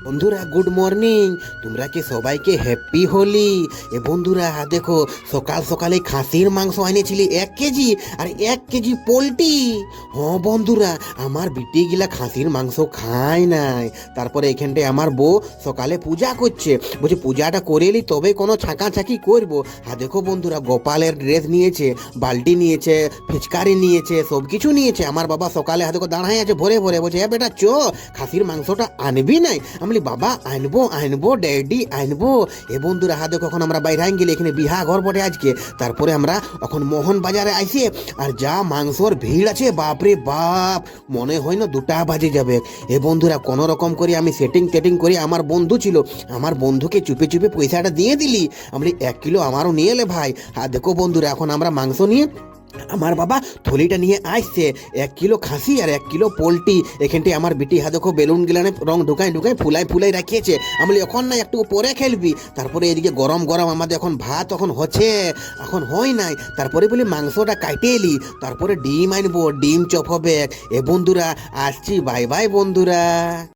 বন্ধুরা good morning. তোমরা কি সবাইকে হ্যাপি হোলি। বন্ধুরা দেখো, সকাল সকালে খাসির মাংস এনেছিলি 1 কেজি, আর 1 কেজি পোলট্রি। হ্যাঁ বন্ধুরা, আমার বিটি গিলা খাসির মাংস খায় নাই। তারপরে এখানটায় আমার বউ সকালে পূজা করছে, বলছে পূজাটা করে এলি তবে কোনো ছাঁকাছাঁকি করবো। আর দেখো বন্ধুরা, গোপালের ড্রেস নিয়েছে, বালতি নিয়েছে, ফিচকারি নিয়েছে, সব কিছু নিয়েছে। আমার বাবা সকালে দেখো দাঁড়াই আছে ভরে ভরে, বলছে হ্যাঁ বেটা চো, খাসির মাংসটা আনবি নাই? আমি বলি বাবা আনবো আনবো ড্যাডি আনবো। বন্ধুরা দেখো, এখন আমরা বাইরে গেলে এখানে বিহা ঘর বটে আজকে। তারপরে আমরা এখন মোহন বাজারে আইসি, আর যা মাংসর ভিড় আছে বাপরে বাপ, মনে হয় না 2টা বাজে যাবে। বন্ধুরা কোনো রকম করে আমি সেটিং টেটিং করে, আমার বন্ধু ছিল, আমার বন্ধুকে চুপে চুপে পয়সাটা দিয়ে দিলি। আমি 1 কিলো আমারও নিয়ে এলে ভাই। আর দেখো বন্ধুরা, এখন আমরা মাংস নিয়ে আমার বাবা থলিটা নিয়ে আসছে, 1 কিলো খাসি আর 1 কিলো পোলট্রি। এখানটায় আমার বিটি দেখো বেলুন গিলানে রং ঢুকাই ঢুকাই ফুলাই ফুলাই রাখিয়েছে। আমি এখন না একটু পরে খেলবি। তারপরে এদিকে গরম গরম আমাদের এখন ভাত এখন হচ্ছে, এখন হয় নাই। তারপরে বলি মাংসটা কাটে এলি, তারপরে ডিম আনবো, ডিম চপ হবে। বন্ধুরা আসছি, বাই বাই বন্ধুরা।